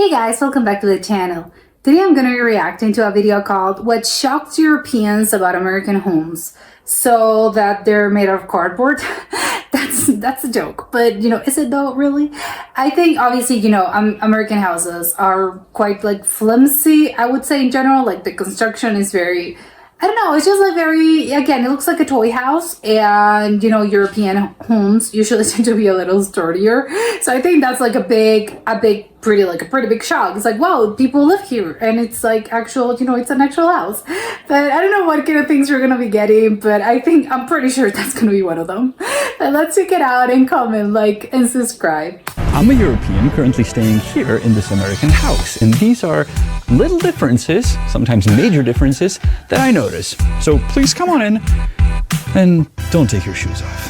Hey guys, welcome back to the channel. Today I'm going to be reacting to a video called What Shocked Europeans About American Homes. So that they're made out of cardboard. That's a joke, but is it though, really? I think obviously, American houses are quite like flimsy, I would say in general. Like the construction is very, I don't know, it's just like very, again, it looks like a toy house, and European homes usually tend to be a little sturdier. So I think that's like a pretty big shock. It's like, wow, people live here, and it's like actual, it's an actual house. But I don't know what kind of things we're gonna be getting, but I'm pretty sure that's gonna be one of them. But let's check it out and comment, like, and subscribe. I'm a European currently staying here in this American house, and these are little differences, sometimes major differences, that I notice. So please come on in and don't take your shoes off.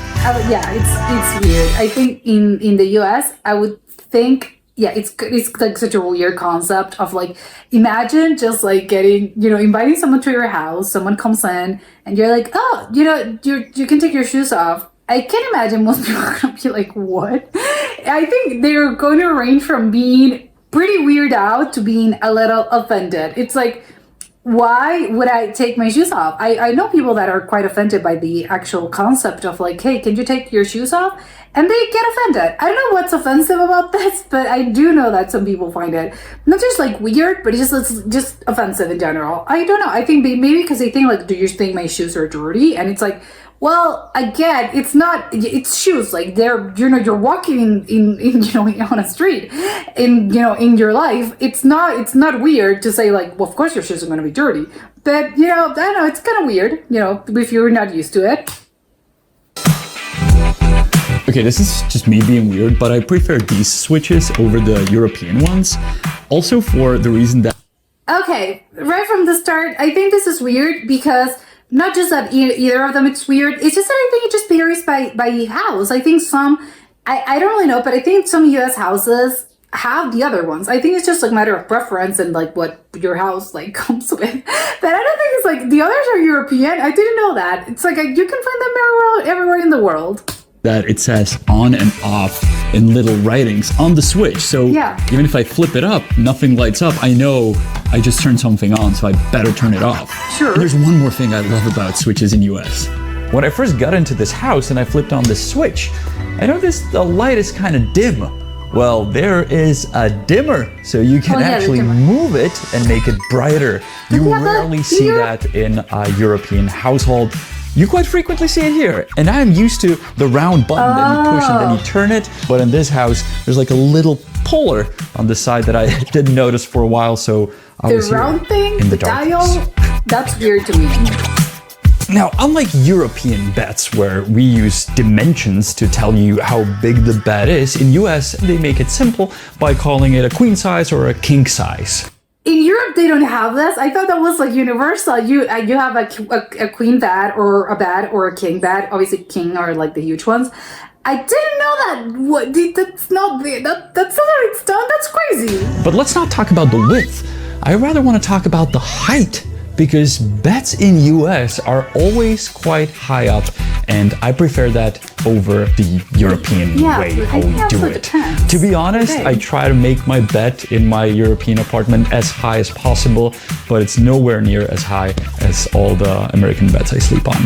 Yeah, it's weird. I think in the US, I would think, yeah, it's like such a weird concept of like, imagine just like getting, inviting someone to your house, someone comes in and you're like, oh, you can take your shoes off. I can't imagine most people are gonna be like, what? I think they're going to range from being pretty weirded out to being a little offended. It's like, why would I take my shoes off? I know people that are quite offended by the actual concept of like, hey, can you take your shoes off? And they get offended. I don't know what's offensive about this, but I do know that some people find it not just like weird, but it's just offensive in general. I don't know. I think maybe because they think like, do you think my shoes are dirty? And it's like, well, again, it's shoes. Like you're walking in on a street in your life. It's not weird to say like, well, of course your shoes are going to be dirty. But, I don't know, it's kind of weird, if you're not used to it. Okay, this is just me being weird, but I prefer these switches over the European ones. Also for the reason that... Okay, right from the start, I think this is weird because not just that either of them it's weird, it's just that I think it just varies by house. I think I don't really know, but I think some US houses have the other ones. I think it's just like a matter of preference and like what your house like comes with. But I don't think it's like the others are European. I didn't know that. It's like you can find them everywhere in the world. That it says on and off in little writings on the switch. So yeah, even if I flip it up, nothing lights up. I know I just turned something on, so I better turn it off. Sure. And there's one more thing I love about switches in US. When I first got into this house and I flipped on this switch, I noticed the light is kind of dim. Well, there is a dimmer, so you can actually move it and make it brighter. You rarely see that in a European household. You quite frequently see it here, and I'm used to the round button that you push and then you turn it, but in this house, there's like a little puller on the side that I didn't notice for a while, so I was the round thing, in the dial, that's weird to me. Now, unlike European beds where we use dimensions to tell you how big the bed is, in US they make it simple by calling it a queen size or a king size. In Europe, they don't have this. I thought that was like universal. You have a queen bed or a king bed. Obviously, king are like the huge ones. I didn't know that. That's not how it's done. That's crazy. But let's not talk about the width. I rather want to talk about the height, because beds in US are always quite high up, and I prefer that over the European way how we do it. To be honest, I try to make my bed in my European apartment as high as possible, but it's nowhere near as high as all the American beds I sleep on.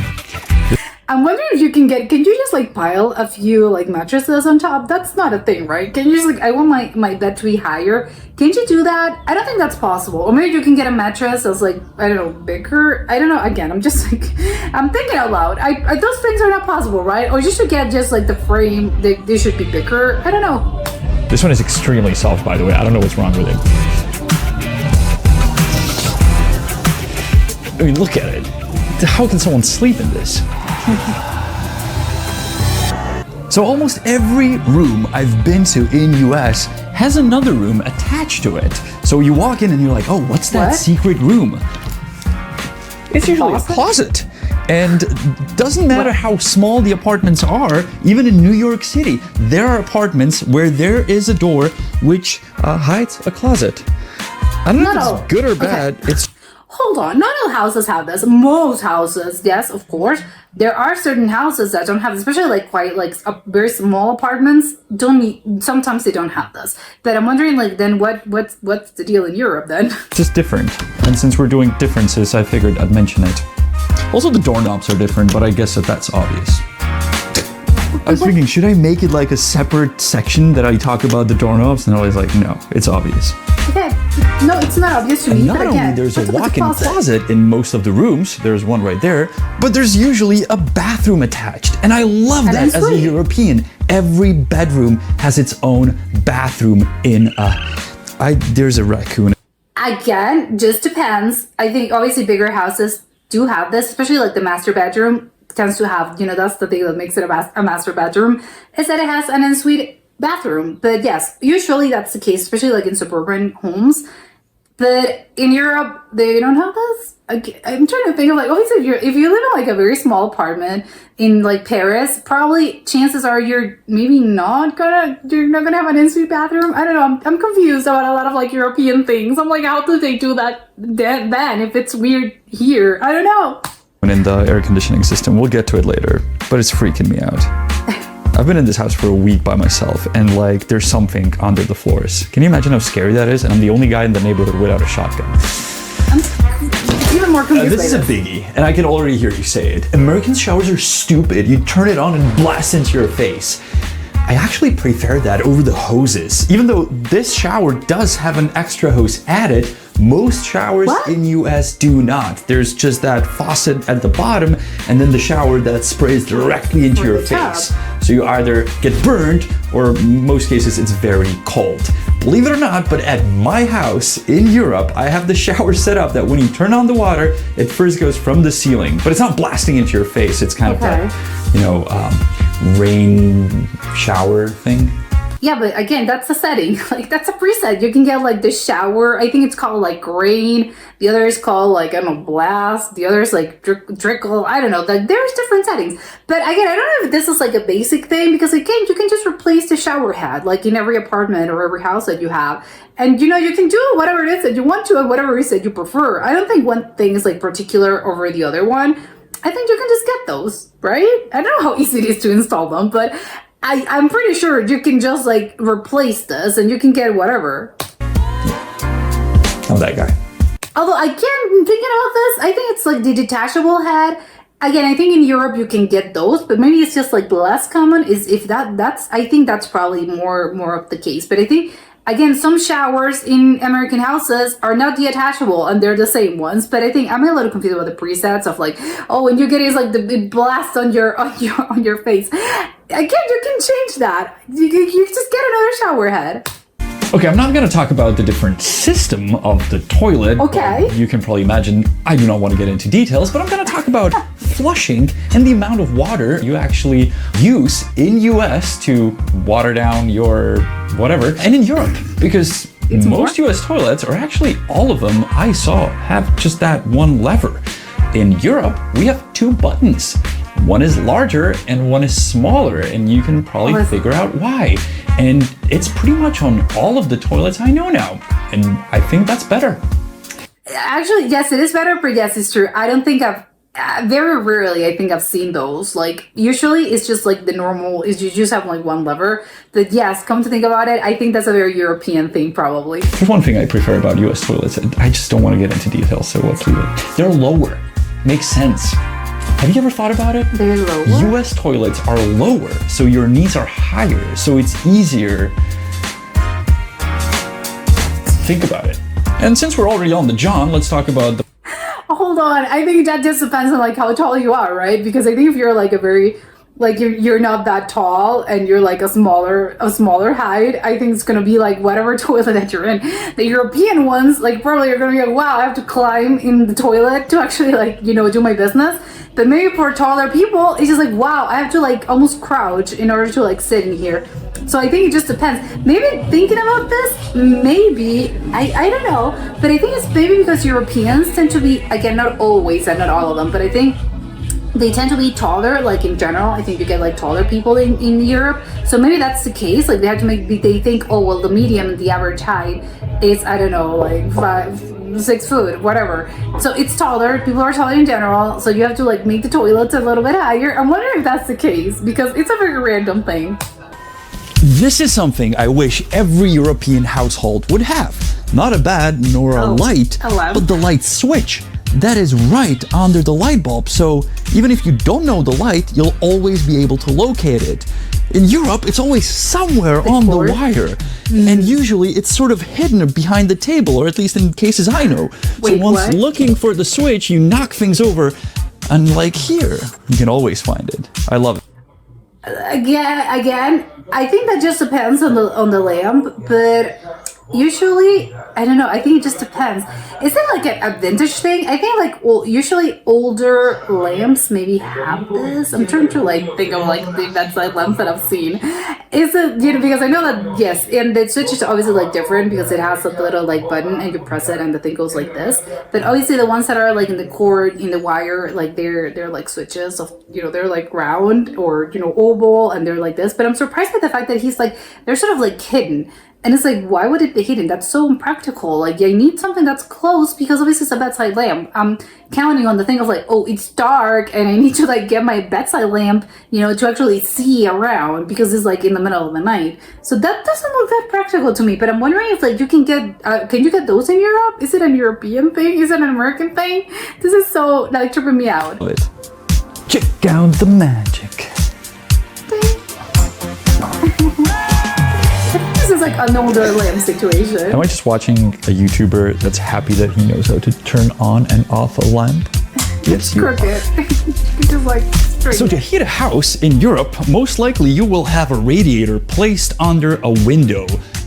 I'm wondering if can you just like pile a few like mattresses on top? That's not a thing, right? Can you just like, I want my bed to be higher. Can't you do that? I don't think that's possible. Or maybe you can get a mattress that's like, I don't know, bigger. I don't know. Again, I'm just like, I'm thinking out loud. Those things are not possible, right? Or you should get just like the frame, they should be bigger. I don't know. This one is extremely soft, by the way. I don't know what's wrong with it. I mean, look at it. How can someone sleep in this? So almost every room I've been to in US has another room attached to it. So you walk in and you're like, oh, what's that secret room? It's usually a closet. And doesn't matter how small the apartments are, even in New York City, there are apartments where there is a door which hides a closet. I don't know if it's good or bad. It's hold on, not all houses have this. Most houses, yes, of course. There are certain houses that don't have, especially like quite like very small apartments. Sometimes they don't have this. But I'm wondering, like, then what's the deal in Europe then? Just different. And since we're doing differences, I figured I'd mention it. Also, the doorknobs are different, but I guess that's obvious. I was thinking, should I make it like a separate section that I talk about the doorknobs? And I was like, no, it's obvious. Okay, no, it's not obvious to me. And not but only again, there's a walk-in closet in most of the rooms, there's one right there, but there's usually a bathroom attached. And I love that as a European. Every bedroom has its own bathroom in there's a raccoon. Again, just depends. I think obviously bigger houses do have this, especially like the master bedroom tends to have, that's the thing that makes it a master bedroom, is that it has an ensuite bathroom. But yes, usually that's the case, especially like in suburban homes. But in Europe, they don't have this. I'm trying to think of like, obviously if you live in like a very small apartment in like Paris, probably chances are you're not gonna have an ensuite bathroom. I don't know. I'm confused about a lot of like European things. I'm like, how do they do that then if it's weird here? I don't know. In the air conditioning system, we'll get to it later, but it's freaking me out. I've been in this house for a week by myself, and like there's something under the floors. Can you imagine how scary that is? And I'm the only guy in the neighborhood without a shotgun. I'm even more confused. This is a biggie, and I can already hear you say it. American showers are stupid. You turn it on and blast into your face. I actually prefer that over the hoses. Even though this shower does have an extra hose added, most showers in US do not. There's just that faucet at the bottom and then the shower that sprays directly into your face. So you either get burned or in most cases it's very cold. Believe it or not, but at my house in Europe, I have the shower set up that when you turn on the water, it first goes from the ceiling, but it's not blasting into your face. It's kind of that, rain shower thing. Yeah, but again, that's the setting. Like, that's a preset. You can get like the shower. I think it's called like rain. The other is called like, I don't know, blast. The other is like trickle. I don't know. Like, there's different settings. But again, I don't know if this is like a basic thing because again, you can just replace the shower head like in every apartment or every house that you have. And you can do whatever it is that you want to and whatever it is that you prefer. I don't think one thing is like particular over the other one. I think you can just get those, right? I don't know how easy it is to install them, but I'm pretty sure you can just like replace this and you can get whatever. I'm that guy. Although again, thinking about this, I think it's like the detachable head. Again, I think in Europe you can get those, but maybe it's just like less common. Is if that's I think that's probably more of the case. But I think again, some showers in American houses are not detachable and they're the same ones. But I think I'm a little confused about the presets of like, oh, when you get it, it's like the blast on your face. Again, you can change that. You just get another shower head. Okay, I'm not going to talk about the different system of the toilet. Okay. You can probably imagine I do not want to get into details, but I'm going to talk about flushing and the amount of water you actually use in US to water down your whatever, and in Europe, because most US toilets, or actually all of them I saw, have just that one lever. In Europe, we have two buttons. One is larger and one is smaller, and you can probably figure out why. And it's pretty much on all of the toilets I know now, and I think that's better. Actually, yes, it is better, but yes, it's true. I don't think very rarely I think I've seen those. Like, usually it's just like the normal, is you just have like one lever. But yes, come to think about it, I think that's a very European thing probably. There's one thing I prefer about US toilets, I just don't want to get into details, so let's leave it. They're lower. Makes sense. Have you ever thought about it? They're lower? US toilets are lower, so your knees are higher, so it's easier. Think about it. And since we're already on the John, let's talk about the... Hold on, I think that just depends on like how tall you are, right? Because I think if you're like a very, like you're not that tall and you're like a smaller height, I think it's gonna be like whatever toilet that you're in. The European ones, like probably you're gonna be like, wow, I have to climb in the toilet to actually like, do my business. But maybe for taller people, it's just like, wow, I have to like almost crouch in order to like sit in here. So I think it just depends. Maybe thinking about this, maybe, I don't know, but I think it's maybe because Europeans tend to be, again, not always and not all of them, but I think they tend to be taller, like in general. I think you get like taller people in Europe. So maybe that's the case. Like they have to they think, oh, well, the medium, the average height is, I don't know, like 6 foot, whatever. So it's taller. People are taller in general. So you have to like make the toilets a little bit higher. I'm wondering if that's the case because it's a very random thing. This is something I wish every European household would have. Not a bed nor a light, but the light switch. That is right under the light bulb, so even if you don't know the light, you'll always be able to locate it. In Europe, it's always somewhere on the wire, and usually it's sort of hidden behind the table, or at least in cases I know. So once looking for the switch, you knock things over, and like here, you can always find it. I love it. Again, I think that just depends on the lamp, but usually, I don't know, I think it just depends. Is it like a vintage thing? I think like, well, usually older lamps maybe have this. I'm trying to like think of like the bedside lamps that I've seen. Is it, you know, because I know that, yes, and the switch is obviously like different because it has a little like button and you press it and the thing goes like this. But obviously the ones that are like in the cord, in the wire, like they're like switches of, you know, they're like round or, you know, oval and they're like this. But I'm surprised by the fact that he's like, they're sort of like hidden. And it's like, why would it be hidden? That's so impractical. Like, I need something that's close because obviously it's a bedside lamp. I'm counting on the thing of like, oh, it's dark and I need to like get my bedside lamp, you know, to actually see around because it's like in the middle of the night. So that doesn't look that practical to me. But I'm wondering if like you can you get those in Europe? Is it a European thing? Is it an American thing? This is so like tripping me out. Check out the magic. This is like an older lamp situation. Am I just watching a YouTuber that's happy that he knows how to turn on and off a lamp? Yes, you are. Just like straight. So to heat a house in Europe, most likely you will have a radiator placed under a window.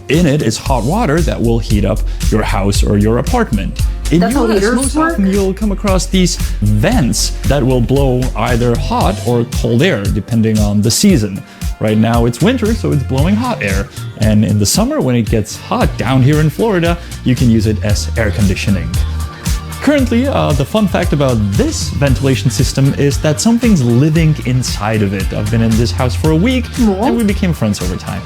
In it is hot water that will heat up your house or your apartment. In That's how US, heaters most work? often you'll come across these vents that will blow either hot or cold air, depending on the season. Right now it's winter, so it's blowing hot air. And in the summer, when it gets hot down here in Florida, you can use it as air conditioning. Currently, the fun fact about this ventilation system is that something's living inside of it. I've been in this house for a week, and we became friends over time.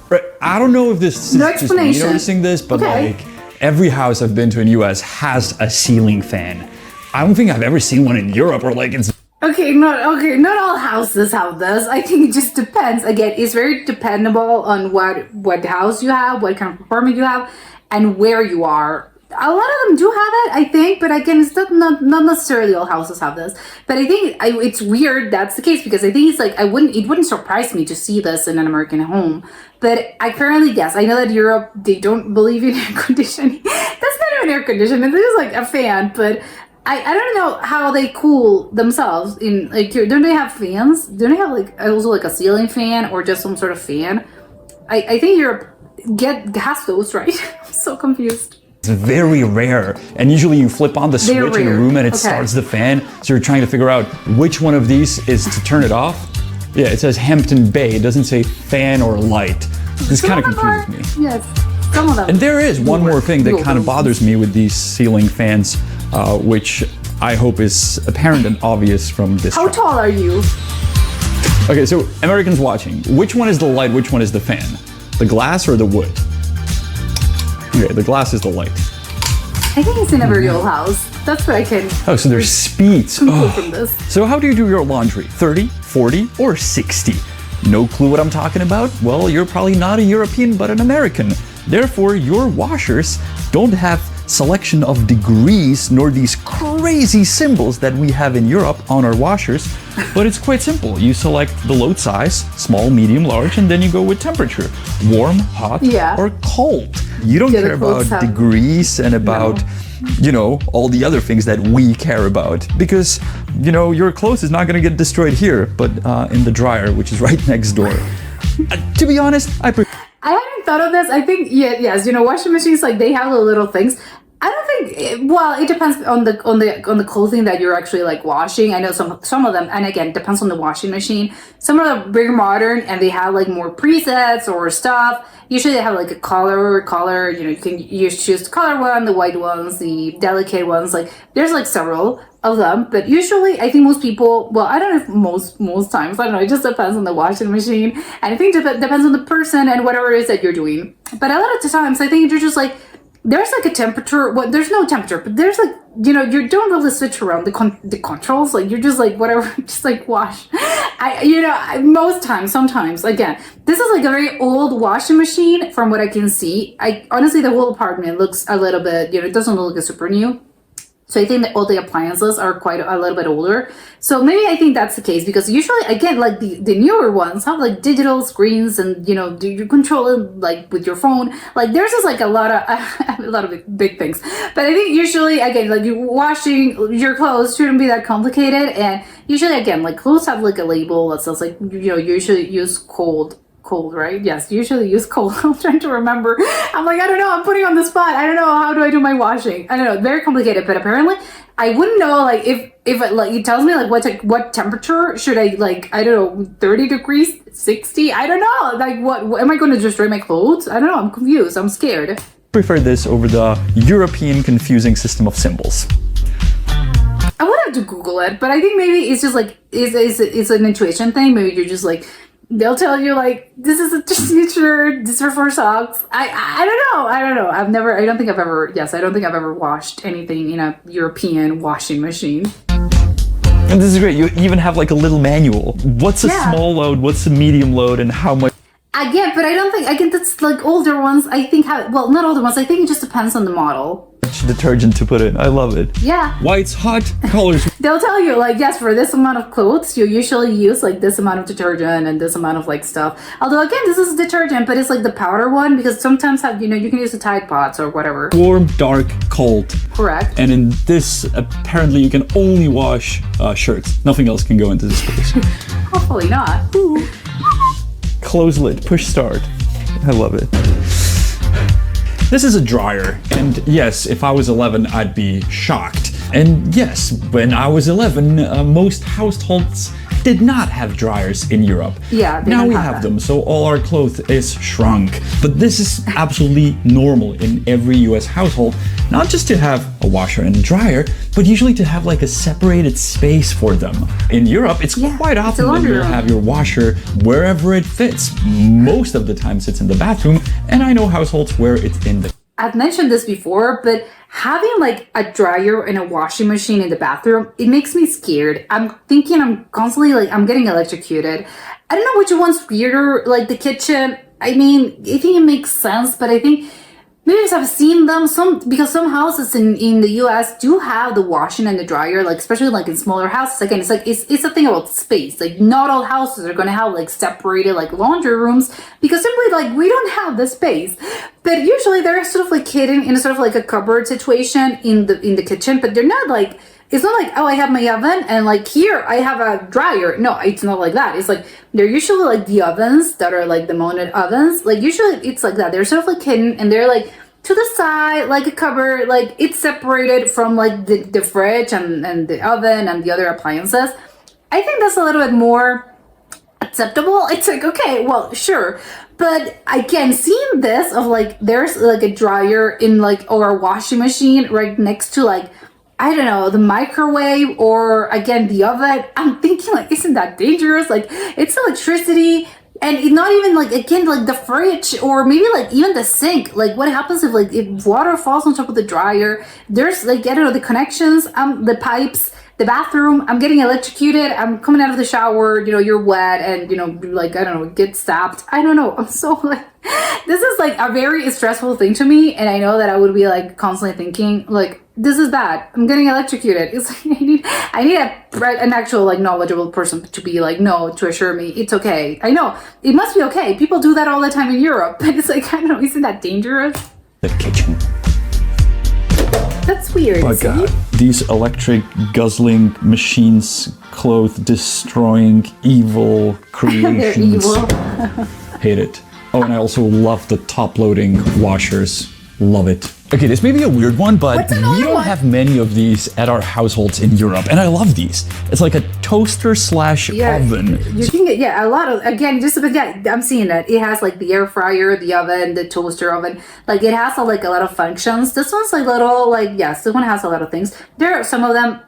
Right, I don't know if this is just me noticing this, but like every house I've been to in US has a ceiling fan. I don't think I've ever seen one in Europe or like it's not all houses have this. I think it just depends. Again, it's very dependable on what house you have, what kind of apartment you have, and where you are. A lot of them do have it, I think, but again, it's not necessarily all houses have this. But I think it's weird that's the case because I think it's like it wouldn't surprise me to see this in an American home. But I currently guess I know that Europe, they don't believe in air conditioning. That's not even air conditioning. This is like a fan, but I don't know how they cool themselves in like don't they have fans? Don't they have like also like a ceiling fan or just some sort of fan? I think Europe has those, right? I'm so confused. It's very rare, and usually you flip on the switch in a room and it starts the fan, so you're trying to figure out which one of these is to turn it off. Yeah, it says Hampton Bay, it doesn't say fan or light. This kind of confuses me. Yes, some of them. And there is one more thing that kind of bothers me with these ceiling fans, which I hope is apparent and obvious from this How tall are you? Okay, so Americans watching, which one is the light, which one is the fan? The glass or the wood? Okay, the glass is the light. I think it's in a very old house. That's what I can. Oh, so there's speeds. From this. So how do you do your laundry? 30, 40, or 60? No clue what I'm talking about? Well, you're probably not a European, but an American. Therefore, your washers don't have selection of degrees nor these crazy symbols that we have in Europe on our washers, but it's quite simple. You select the load size, small, medium, large, and then you go with temperature, warm, hot, or cold. You don't care about degrees and about, you know, all the other things that we care about because, you know, your clothes is not going to get destroyed here, but in the dryer, which is right next door. To be honest, I hadn't thought of this. I think yes, you know, washing machines like they have the little things. I don't think. Well, it depends on the clothing that you're actually like washing. I know some of them, and again, depends on the washing machine. Some of them are very modern and they have like more presets or stuff. Usually they have like a color. You know, you choose the color one, the white ones, the delicate ones. Like there's like several of them, but usually I think most people. Well, I don't know if most times. I don't know. It just depends on the washing machine, and I think it depends on the person and whatever it is that you're doing. But a lot of the times, I think you're just like, there's like a temperature. Well, there's no temperature, but there's like, you don't really switch around the controls. Like you're just like whatever, just like wash. Most times, sometimes, again, this is like a very old washing machine from what I can see. I honestly, the whole apartment looks a little bit, it doesn't look like a super new. So I think that all the appliances are quite a little bit older. So maybe I think that's the case because usually, again, like the newer ones have like digital screens and, you control it like with your phone. Like there's just like a lot of big things. But I think usually, again, like you washing your clothes shouldn't be that complicated. And usually, again, like clothes have like a label that says like, you usually use cold, right? Yes, usually use cold. I'm trying to remember. I'm like, I don't know. I'm putting on the spot. I don't know. How do I do my washing? I don't know. Very complicated. But apparently, I wouldn't know like if it like it tells me like what temperature should I like, I don't know, 30 degrees, 60. I don't know. Like what am I going to just dry my clothes? I don't know. I'm confused. I'm scared. Prefer this over the European confusing system of symbols. I would have to Google it, but I think maybe it's just like it's an intuition thing. Maybe you're just like. They'll tell you like this is a t-shirt, this is for socks. I don't know. I don't think I've ever washed anything in a European washing machine. And this is great. You even have like a little manual. What's a small load? What's a medium load? And how much? Again, but I don't think that's like older ones. I think not older ones. I think it just depends on the model. Detergent to put in. I love it. Yeah. White's hot, colors. They'll tell you like, yes, for this amount of clothes, you usually use like this amount of detergent and this amount of like stuff. Although again, this is detergent, but it's like the powder one because sometimes you can use the Tide Pods or whatever. Warm, dark, cold. Correct. And in this, apparently you can only wash shirts. Nothing else can go into this space. Hopefully not. Close lid, push start. I love it. This is a dryer, and yes, if I was 11, I'd be shocked. And yes, when I was 11, most households did not have dryers in Europe. Yeah, now we have them, so all our clothes is shrunk. But this is absolutely normal in every US household, not just to have a washer and a dryer, but usually to have like a separated space for them. In Europe, it's quite often that you'll have your washer wherever it fits. Most of the times it's in the bathroom, and I know households where it's in the... I've mentioned this before, but having like a dryer and a washing machine in the bathroom, it makes me scared. I'm thinking I'm constantly like, I'm getting electrocuted. I don't know which one's weirder, like the kitchen. I mean, I think it makes sense, but I think maybe because I've seen them, because some houses in the US do have the washing and the dryer, like especially like in smaller houses. Again, it's like it's a thing about space. Like not all houses are gonna have like separated like laundry rooms because simply like we don't have the space. But usually they're sort of like hidden in a sort of like a cupboard situation in the kitchen, but they're not like, it's not like, oh, I have my oven and like here I have a dryer. No, it's not like that. It's like they're usually like the ovens that are like the mounted ovens. Like usually it's like that. They're sort of like hidden and they're like to the side, like a cupboard, like it's separated from like the fridge and the oven and the other appliances. I think that's a little bit more acceptable. It's like, okay, well, sure. But again, seeing this of like, there's like a dryer in like, or a washing machine right next to like, I don't know, the microwave or again, the oven. I'm thinking like, isn't that dangerous? Like it's electricity and it's not even like, again, like the fridge or maybe like even the sink. Like what happens if water falls on top of the dryer? There's like, I don't know, the connections, the pipes, the bathroom, I'm getting electrocuted, I'm coming out of the shower, you're wet and, like, I don't know, get stabbed. I don't know. I'm so like, this is like a very stressful thing to me. And I know that I would be like constantly thinking like, this is bad. I'm getting electrocuted. It's like, I need an actual like knowledgeable person to be like, no, to assure me it's okay. I know it must be okay. People do that all the time in Europe, but it's like, I don't know, isn't that dangerous? The kitchen. That's weird. Oh God. These electric guzzling machines, clothes destroying evil creations. They're evil. Hate it. Oh, and I also love the top loading washers. Love it. Okay, this may be a weird one, but we don't have many of these at our households in Europe, and I love these. It's like a toaster slash oven. You can get, a lot of, again, I'm seeing it. It has like the air fryer, the oven, the toaster oven. Like it has like a lot of functions. This one's like little, like, yes, this one has a lot of things. There are some of them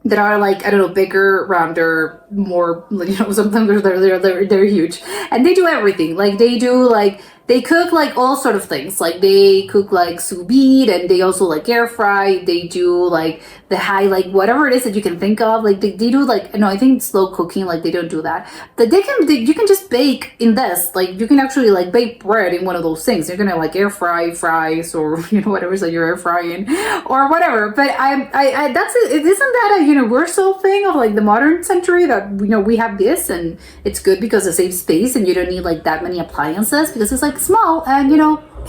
that are like, I don't know, bigger, rounder, more, sometimes they're huge. And they do everything. Like they do like they cook like all sort of things. Like they cook like sous vide, and they also like air fry. They do like the high, like whatever it is that you can think of. Like they do like, no, I think slow cooking. Like they don't do that. But you can just bake in this. Like you can actually like bake bread in one of those things. You're gonna like air fry fries, or whatever that you're air frying or whatever. But I that's it. Isn't that a universal thing of like the modern century, that we have this, and it's good because it saves space and you don't need like that many appliances because it's like small, and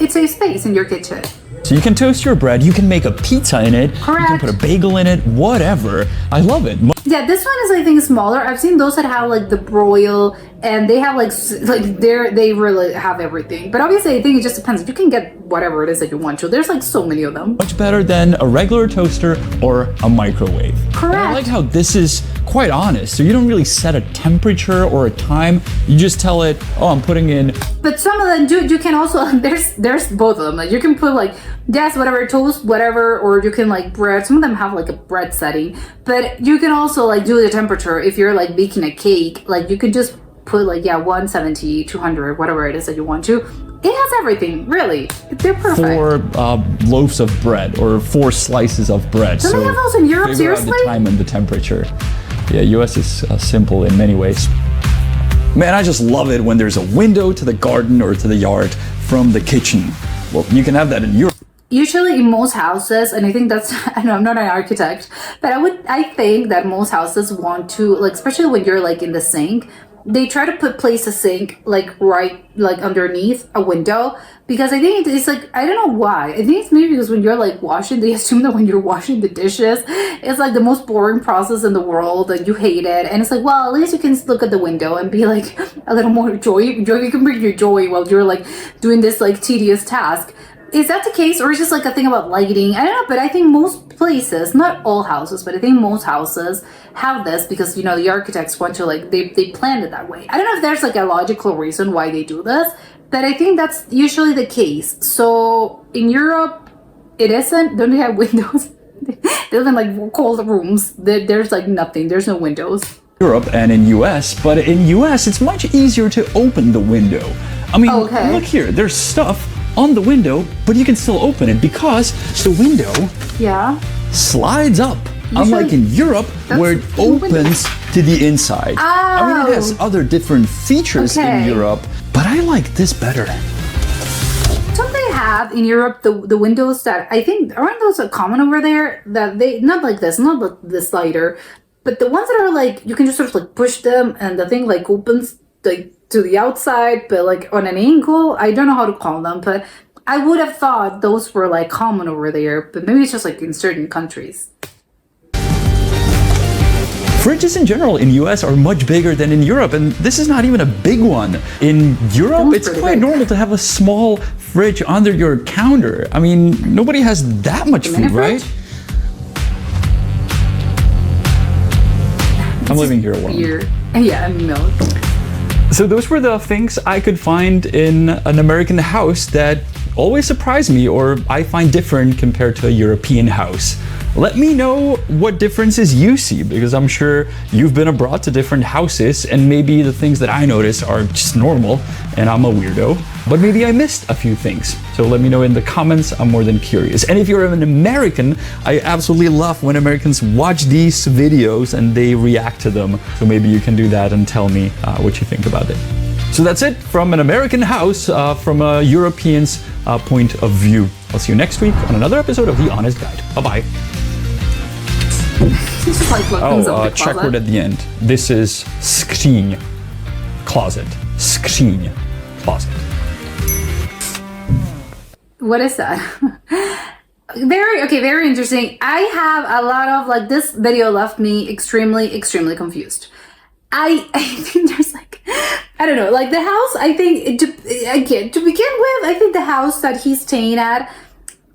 it saves space in your kitchen. So you can toast your bread, you can make a pizza in it, Correct. You can put a bagel in it, whatever. I love it. Yeah, this one is, I think, smaller. I've seen those that have like the broil, and they have they really have everything. But obviously, I think it just depends. You can get whatever it is that you want to. There's like so many of them. Much better than a regular toaster or a microwave. Correct. And I like how this is quite honest. So you don't really set a temperature or a time. You just tell it, oh, I'm putting in. But some of them you can also, there's both of them. Like you can put like, yes, whatever, toast, whatever, or you can like bread. Some of them have like a bread setting, but you can also like do the temperature. If you're like baking a cake, like you can just put like, 170, 200, whatever it is that you want to. It has everything, really. They're perfect. 4 loaves of bread or 4 slices of bread. Don't they have those in Europe, figure out seriously? the time and the temperature. Yeah, US is simple in many ways. Man, I just love it when there's a window to the garden or to the yard from the kitchen. Well, you can have that in Europe. Usually in most houses, and I think that's, I know I'm not an architect, but I think that most houses want to, like, especially when you're like in the sink, they try to place a sink like right like underneath a window, because I think it's like, I don't know why. I think it's maybe because when you're like washing, they assume that when you're washing the dishes, it's like the most boring process in the world and you hate it. And it's like, well, at least you can look at the window and be like a little more joy. You can bring your joy while you're like doing this like tedious task. Is that the case, or is it just like a thing about lighting? I don't know, but I think most places, not all houses, but I think most houses have this because, the architects want to like, they planned it that way. I don't know if there's like a logical reason why they do this, but I think that's usually the case. So in Europe, it isn't. Don't they have windows? They live in like cold rooms. There's like nothing. There's no windows. Europe and in US, but in US, it's much easier to open the window. I mean, Look here, there's stuff on the window, but you can still open it because the window slides up. Unlike in Europe, where it opens to the inside. I mean, it has other different features in Europe, but I like this better. Don't they have in Europe the windows that I think, aren't those common over there? That they, not like this, not like the slider, but the ones that are like, you can just sort of like push them and the thing like opens like to the outside, but like on an angle. I don't know how to call them, but I would have thought those were like common over there, but maybe it's just like in certain countries. Fridges in general in US are much bigger than in Europe, and this is not even a big one. In Europe, it's quite normal to have a small fridge under your counter. I mean, nobody has that much food, right? I'm living here alone. Beer. Yeah, and milk. So those were the things I could find in an American house that always surprise me or I find different compared to a European house. Let me know what differences you see, because I'm sure you've been abroad to different houses and maybe the things that I notice are just normal and I'm a weirdo, but maybe I missed a few things. So let me know in the comments. I'm more than curious. And if you're an American, I absolutely love when Americans watch these videos and they react to them. So maybe you can do that and tell me what you think about it. So that's it from an American house, from a European's point of view. I'll see you next week on another episode of The Honest Guide. Bye-bye. Check word at the end. This is skrzyń, closet. Skrzyń, closet. What is that? Very interesting. I have a lot of like, this video left me extremely confused. I think there's like, I don't know, like the house, I think, to begin with, I think the house that he's staying at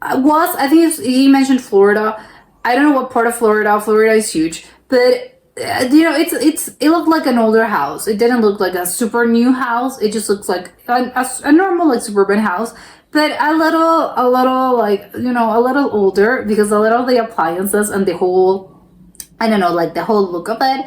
was, I think he mentioned Florida. I don't know what part of Florida. Florida is huge, but it looked like an older house. It didn't look like a super new house. It just looks like a normal like suburban house, but a little like, a little older, because a little of the appliances and the whole, I don't know, like the whole look of it.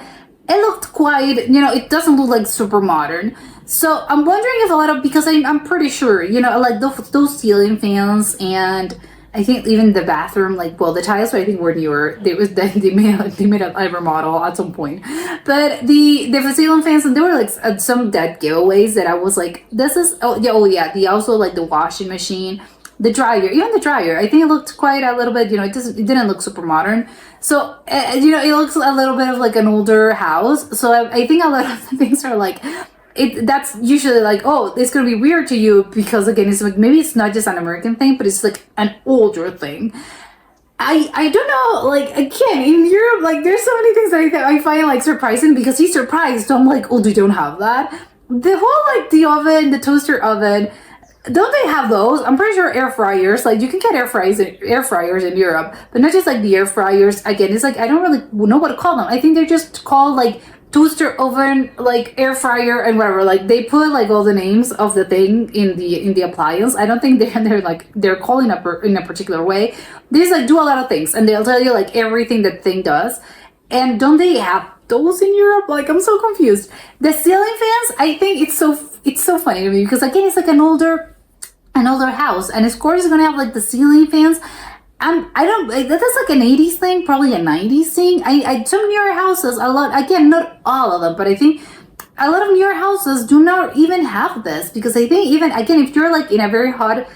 It looked quite, it doesn't look like super modern. So I'm wondering if a lot of, because I'm pretty sure, like those ceiling fans, and I think even the bathroom, like, well, the tiles I think were newer. They made a remodel at some point, but the ceiling fans, and there were like some dead giveaways that I was like, this is, the also like the washing machine, the dryer, even the dryer. I think it looked quite a little bit, it didn't look super modern. So it looks a little bit of like an older house. So I think a lot of things are like, that's usually like, oh, it's gonna be weird to you because again, it's like maybe it's not just an American thing, but it's like an older thing. I don't know, like, again, in Europe, like, there's so many things that I find like surprising, because he's surprised, so I'm like, oh, they don't have that. The whole like the oven, the toaster oven, don't they have those? I'm pretty sure air fryers, like, you can get air fryers in Europe, but not just like the air fryers. Again, it's like, I don't really know what to call them. I think they're just called like toaster oven, like air fryer, and whatever. Like, they put like all the names of the thing in the appliance. I don't think they're calling in a particular way. They just like do a lot of things, and they'll tell you like everything that thing does. And don't they have those in Europe? Like, I'm so confused. The ceiling fans, I think it's so funny to me, because again, it's like an older house, and of course it's gonna have like the ceiling fans. I don't, that's like an 80s thing, probably a 90s thing. Some newer houses, a lot, again, not all of them, but I think a lot of newer houses do not even have this, because I think, even again, if you're like in a very hot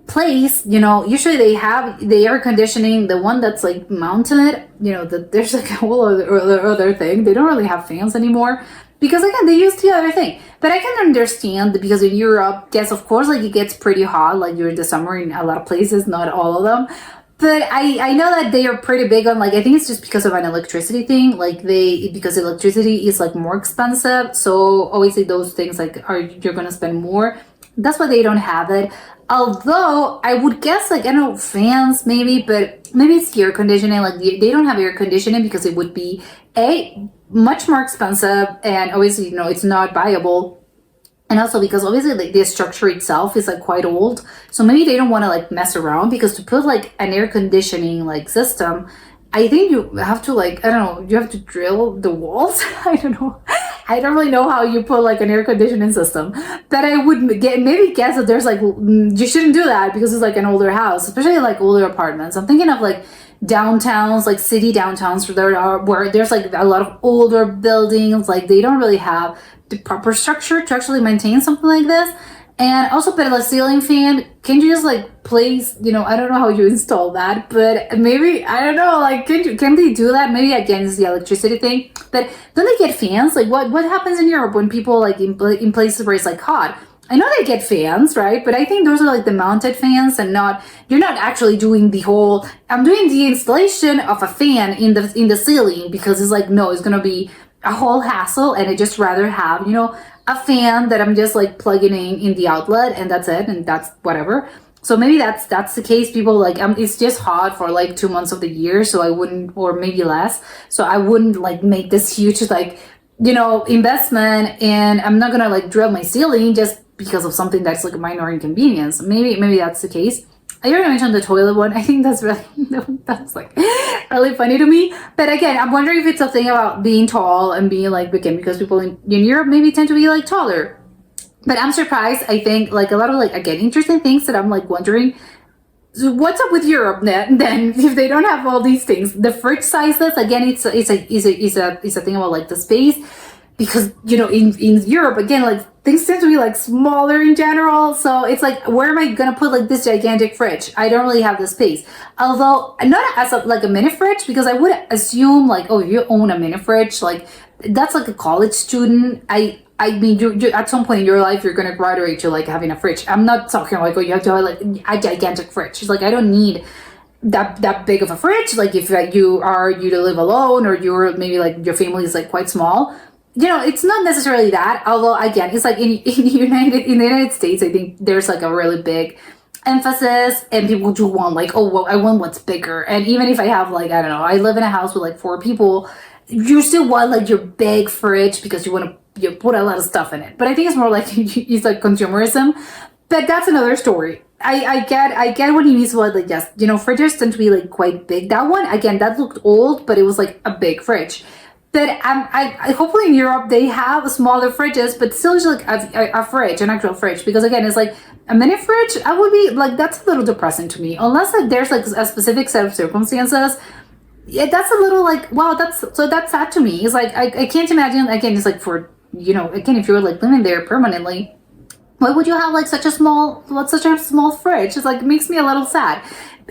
place, usually they have the air conditioning, the one that's like mounted, there's like a whole other thing. They don't really have fans anymore, because again, they use the other thing. But I can understand, because in Europe, yes, of course, like, it gets pretty hot like during the summer in a lot of places, not all of them. But I know that they are pretty big on, like, I think it's just because of an electricity thing, like, because electricity is like more expensive, so obviously those things like you're gonna spend more. That's why they don't have it. Although I would guess, like, I don't know, fans maybe, but maybe it's air conditioning. Like, they don't have air conditioning because it would be much more expensive, and obviously, it's not viable. And also because obviously like the structure itself is like quite old, so maybe they don't want to like mess around, because to put like an air conditioning like system, I think you have to, like, I don't know, you have to drill the walls. I don't know. I don't really know how you put like an air conditioning system. But I would maybe guess that there's like, you shouldn't do that, because it's like an older house, especially like older apartments. I'm thinking of like downtowns, like city downtowns, where there's like a lot of older buildings, like they don't really have the proper structure to actually maintain something like this. And also, but a ceiling fan, can you just like place, I don't know how you install that, but maybe, I don't know, like, can they do that? Maybe again, it's the electricity thing. But don't they get fans? Like, what happens in Europe when people like in places where it's like hot? I know they get fans, right? But I think those are like the mounted fans, and you're not actually doing the whole, I'm doing the installation of a fan in the ceiling, because it's like, no, it's gonna be a whole hassle, and I just rather have, a fan that I'm just like plugging in the outlet, and that's it, and that's whatever. So maybe that's the case. People like, it's just hot for like 2 months of the year, so I wouldn't, or maybe less, so I wouldn't like make this huge like, investment, and I'm not gonna like drill my ceiling just because of something that's like a minor inconvenience. Maybe that's the case. I already mentioned the toilet one. I think that's like really funny to me. But again, I'm wondering if it's a thing about being tall and being like, again, because people in Europe maybe tend to be like taller. But I'm surprised. I think like a lot of like, again, interesting things that I'm like wondering, so what's up with Europe then if they don't have all these things? The fridge sizes, again, it's a thing about like the space, because in Europe, again, like things tend to be like smaller in general, so it's like, where am I gonna put like this gigantic fridge? I don't really have the space. Although not as like a mini fridge, because I would assume like, oh, if you own a mini fridge, like that's like a college student. I mean, you at some point in your life, you're going to graduate to like having a fridge. I'm not talking like, oh, you have to have like a gigantic fridge. It's like, I don't need that big of a fridge. Like if you live alone, or you're maybe like your family is like quite small, it's not necessarily that. Although again, it's like in the United States, I think there's like a really big emphasis, and people do want like, oh, well, I want what's bigger. And even if I have like, I don't know, I live in a house with like 4 people, you still want like your big fridge, because you want to put a lot of stuff in it. But I think it's more like it's like consumerism. But that's another story. I get what he means about like, yes, fridges tend to be like quite big. That one, again, that looked old, but it was like a big fridge. But I hopefully in Europe they have smaller fridges, but still just like a fridge, an actual fridge. Because again, it's like a mini fridge. I would be like, that's a little depressing to me, unless like there's like a specific set of circumstances. Yeah, that's a little like, wow, that's sad to me. It's like I can't imagine. Again, it's like for, you know, again, if you're like living there permanently, why would you have like such a small fridge? It's like, it makes me a little sad.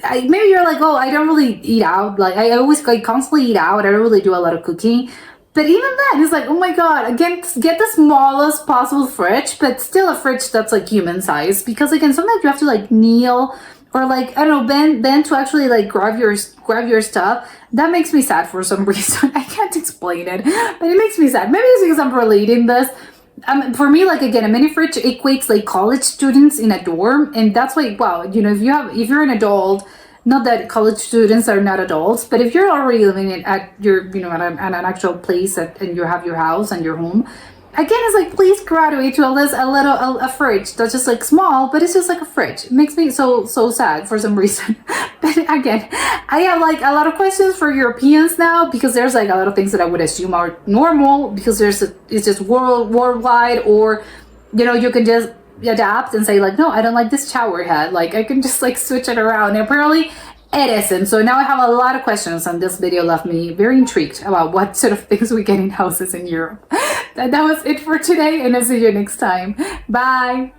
Maybe you're like, oh, I don't really eat out. Like I always like constantly eat out. I don't really do a lot of cooking. But even then, it's like, oh my god, again, get the smallest possible fridge, but still a fridge that's like human size. Because again, sometimes you have to like kneel or like, I don't know, bend to actually like grab your stuff. That makes me sad for some reason. I can't explain it, but it makes me sad. Maybe it's because I'm relating this. For me, like again, a mini fridge equates like college students in a dorm, and that's why, wow, you know, if you're an adult, not that college students are not adults, but if you're already living at your, you know, at an actual place and you have your house and your home, again, it's like, please graduate to a fridge that's just like small, but it's just like a fridge. It makes me so sad for some reason. But again, I have like a lot of questions for Europeans now, because there's like a lot of things that I would assume are normal, because it's just worldwide, or, you know, you can just adapt and say like, no, I don't like this shower head. Like I can just like switch it around. And apparently it isn't. So now I have a lot of questions, and this video left me very intrigued about what sort of things we get in houses in Europe. That was it for today, and I'll see you next time. Bye.